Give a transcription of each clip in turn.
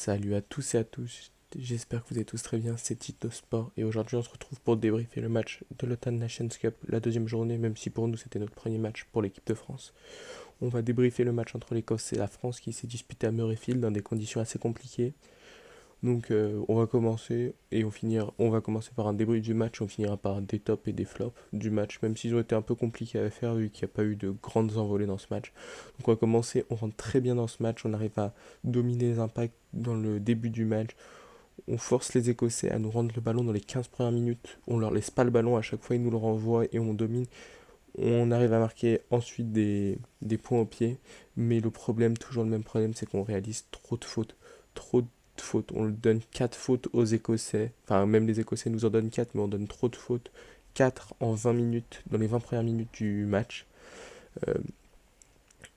Salut à tous et à tous, j'espère que vous êtes tous très bien, c'est Tito Sport et aujourd'hui on se retrouve pour débriefer le match de l'Automn Nations Cup, la deuxième journée, même si pour nous c'était notre premier match pour l'équipe de France. On va débriefer le match entre l'Écosse et la France qui s'est disputé à Murrayfield dans des conditions assez compliquées. Donc on va commencer et on va commencer par un débrief du match, on finira par des tops et des flops du match, même s'ils ont été un peu compliqués à faire vu qu'il n'y a pas eu de grandes envolées dans ce match. Donc on va commencer, on rentre très bien dans ce match, on arrive à dominer les impacts dans le début du match, on force les Écossais à nous rendre le ballon dans les 15 premières minutes, on leur laisse pas le ballon, à chaque fois ils nous le renvoient et on domine. On arrive à marquer ensuite des points au pied, mais le problème, toujours le même problème, c'est qu'on réalise trop de fautes. Trop de fautes. On donne 4 fautes aux Écossais. Enfin, même les Écossais nous en donnent 4, mais on donne trop de fautes. 4 en 20 minutes, dans les 20 premières minutes du match. Euh,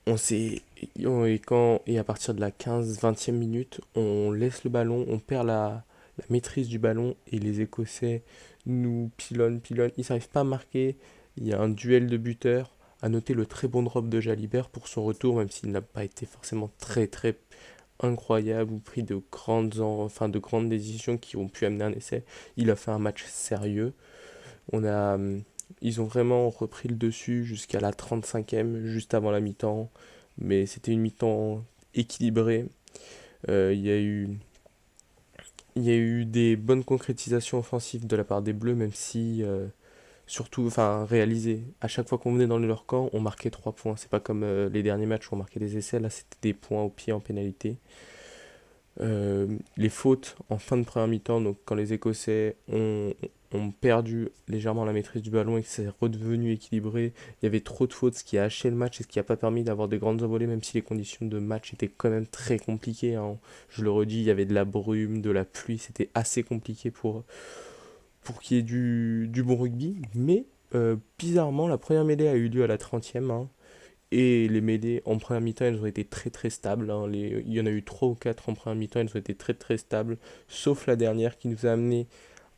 on s'est, et à partir de la 15-20e minute, on laisse le ballon, on perd la maîtrise du ballon et les Écossais nous pilonnent. Ils n'arrivent pas à marquer. Il y a un duel de buteurs. À noter le très bon drop de Jalibert pour son retour, même s'il n'a pas été forcément très très incroyable ou pris de grandes décisions qui ont pu amener un essai. Il a fait un match sérieux. On a, Ils ont vraiment repris le dessus jusqu'à la 35e, juste avant la mi-temps. Mais c'était une mi-temps équilibrée. Euh, Il y a eu, il y a eu des bonnes concrétisations offensives de la part des Bleus, même si surtout, enfin, réalisées. À chaque fois qu'on venait dans leur camp, on marquait 3 points. C'est pas comme les derniers matchs où on marquait des essais. Là, c'était des points au pied en pénalité. Les fautes en fin de première mi-temps, donc quand les Écossais ont perdu légèrement la maîtrise du ballon et que c'est redevenu équilibré, il y avait trop de fautes, ce qui a haché le match et ce qui n'a pas permis d'avoir de grandes envolées, même si les conditions de match étaient quand même très compliquées, hein. Je le redis, il y avait de la brume, de la pluie, c'était assez compliqué pour qu'il y ait du bon rugby, mais bizarrement, la première mêlée a eu lieu à la 30e, hein. Et les mêlées en première mi-temps, elles ont été très très stables, hein. Il y en a eu 3 ou 4 en première mi-temps, elles ont été très très stables. Sauf la dernière qui nous a amené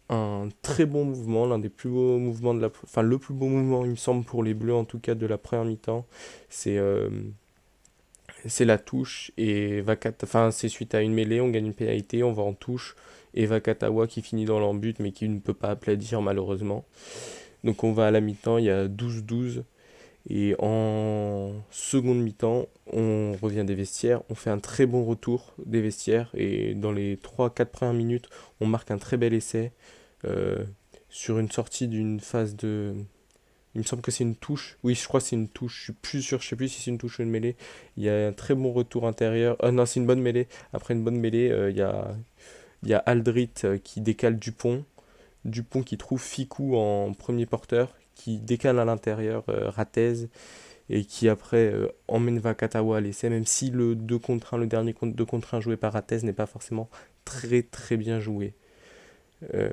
un très bon mouvement, l'un des plus beaux mouvements Enfin, le plus beau mouvement, il me semble, pour les Bleus, en tout cas, de la première mi-temps. C'est c'est la touche et Enfin, c'est suite à une mêlée, on gagne une pénalité, on va en touche. Et Vakatawa qui finit dans l'embut, mais qui ne peut pas applaudir malheureusement. Donc on va à la mi-temps, il y a 12-12. Et en seconde mi-temps, on revient des vestiaires, on fait un très bon retour des vestiaires et dans les 3-4 premières minutes, on marque un très bel essai euh, sur une sortie d'une phase de... Il me semble que c'est une touche. Oui, je crois que c'est une touche. Je suis plus sûr, je sais plus si c'est une touche ou une mêlée. Il y a un très bon retour intérieur. Ah non, c'est une bonne mêlée. Après une bonne mêlée, il y a Aldrit qui décale Dupont. Dupont qui trouve Ficou en premier porteur, qui décale à l'intérieur Ratez et qui après emmène Vakatawa à l'essai, même si le 2 contre 1, le dernier 2 contre 1 joué par Ratez n'est pas forcément très très bien joué. Euh,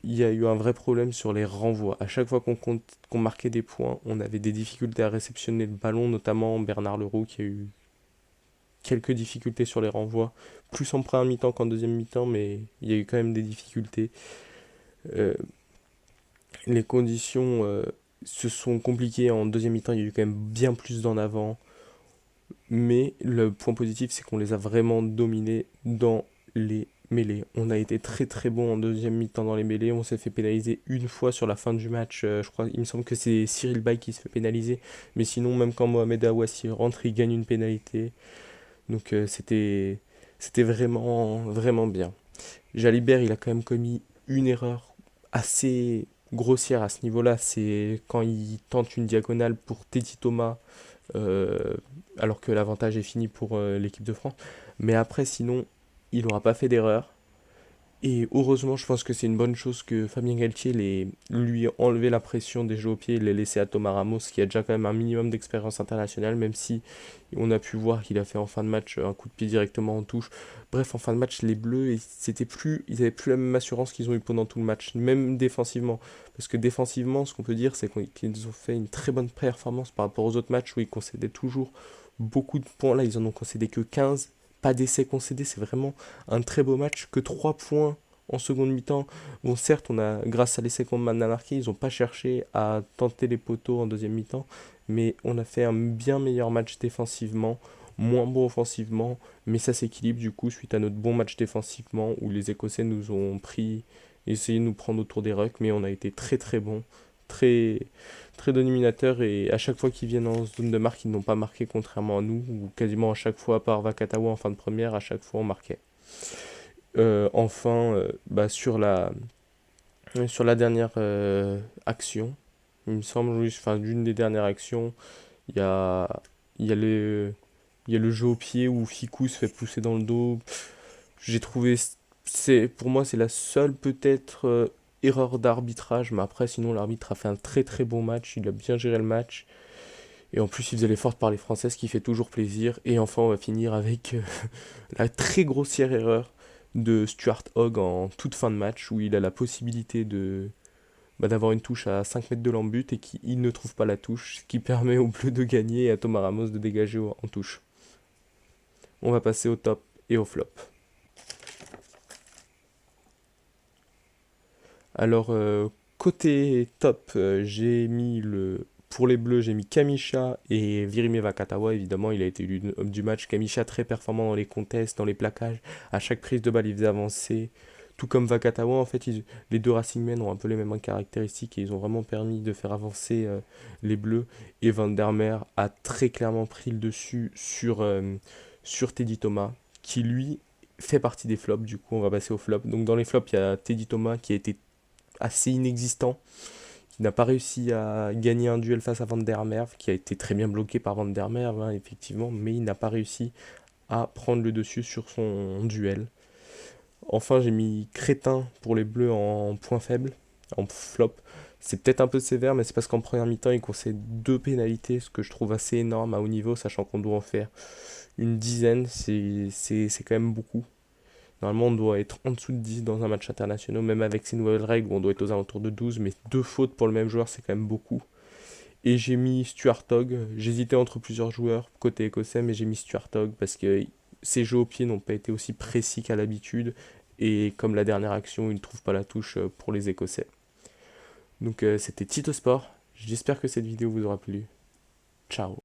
il y a eu un vrai problème sur les renvois. À chaque fois qu'on marquait des points, on avait des difficultés à réceptionner le ballon, notamment Bernard Leroux qui a eu quelques difficultés sur les renvois, plus en première mi-temps qu'en deuxième mi-temps, mais il y a eu quand même des difficultés. Euh, les conditions se sont compliquées en deuxième mi-temps, il y a eu quand même bien plus d'en avant. Mais le point positif, c'est qu'on les a vraiment dominés dans les mêlées. On a été très très bon en deuxième mi-temps dans les mêlées. On s'est fait pénaliser une fois sur la fin du match. Je crois, il me semble que c'est Cyril Bay qui se fait pénaliser. Mais sinon, même quand Mohamed Aouassi rentre, il gagne une pénalité. Donc c'était vraiment vraiment bien. Jalibert, il a quand même commis une erreur assez grossière à ce niveau-là. C'est quand il tente une diagonale pour Teddy Thomas, euh, alors que l'avantage est fini pour l'équipe de France. Mais après, sinon, il n'aura pas fait d'erreur. Et heureusement, je pense que c'est une bonne chose que Fabien Galtier lui ait enlevé la pression des jeux au pied et l'ait laissé à Thomas Ramos, qui a déjà quand même un minimum d'expérience internationale, même si on a pu voir qu'il a fait en fin de match un coup de pied directement en touche. Bref, en fin de match, les Bleus, ils avaient plus la même assurance qu'ils ont eu pendant tout le match, même défensivement. Parce que défensivement, ce qu'on peut dire, c'est qu'ils ont fait une très bonne performance par rapport aux autres matchs où ils concédaient toujours beaucoup de points. Là, ils en ont concédé que 15, pas d'essais concédés, c'est vraiment un très beau match, que 3 points en seconde mi-temps. Bon, certes, grâce à l'essai qu'on a marqué, ils n'ont pas cherché à tenter les poteaux en deuxième mi-temps, mais on a fait un bien meilleur match défensivement. moins bons offensivement, mais ça s'équilibre du coup suite à notre bon match défensivement où les Écossais nous ont pris, essayé de nous prendre autour des rucks, mais on a été très très bons, très, très dominateurs et à chaque fois qu'ils viennent en zone de marque, ils n'ont pas marqué contrairement à nous, ou quasiment à chaque fois, à part Vakatawa en fin de première, à chaque fois on marquait. Enfin, bah, sur la dernière action, il me semble, oui, enfin, d'une des dernières actions, il y a, il y a il y a le jeu au pied où Fikou se fait pousser dans le dos. J'ai trouvé, pour moi, c'est la seule peut-être erreur d'arbitrage, mais après, sinon, l'arbitre a fait un très très bon match, il a bien géré le match. Et en plus, il faisait l'effort de parler français, ce qui fait toujours plaisir. Et enfin, on va finir avec la très grossière erreur de Stuart Hogg en toute fin de match, où il a la possibilité d'avoir une touche à 5 mètres de l'embut et qu'il ne trouve pas la touche, ce qui permet aux Bleus de gagner et à Thomas Ramos de dégager en touche. On va passer au top et au flop. Alors, côté top, j'ai mis pour les Bleus, j'ai mis Kamisha et Virime Vakatawa. Évidemment, il a été élu homme du match. Kamisha très performant dans les contests, dans les plaquages. À chaque prise de balle, il faisait avancer. Tout comme Vakatawa, en fait, les deux Racing Men ont un peu les mêmes caractéristiques et ils ont vraiment permis de faire avancer les Bleus. Et Van der Mer a très clairement pris le dessus sur Teddy Thomas, qui lui fait partie des flops. Du coup, on va passer aux flops. Donc, dans les flops, il y a Teddy Thomas qui a été assez inexistant, qui n'a pas réussi à gagner un duel face à Van der Merwe, qui a été très bien bloqué par Van der Merwe, hein, effectivement, mais il n'a pas réussi à prendre le dessus sur son duel. Enfin, j'ai mis Crétin pour les Bleus en point faible, en flop. C'est peut-être un peu sévère, mais c'est parce qu'en première mi-temps, il concède deux pénalités, ce que je trouve assez énorme à haut niveau, sachant qu'on doit en faire une dizaine, c'est quand même beaucoup. Normalement, on doit être en dessous de 10 dans un match international, même avec ces nouvelles règles où on doit être aux alentours de 12, mais deux fautes pour le même joueur, c'est quand même beaucoup. Et j'ai mis Stuart Hogg. J'hésitais entre plusieurs joueurs côté écossais, mais j'ai mis Stuart Hogg parce que ses jeux au pied n'ont pas été aussi précis qu'à l'habitude. Et comme la dernière action, il ne trouve pas la touche pour les Écossais. Donc c'était Tito Sport. J'espère que cette vidéo vous aura plu. Ciao.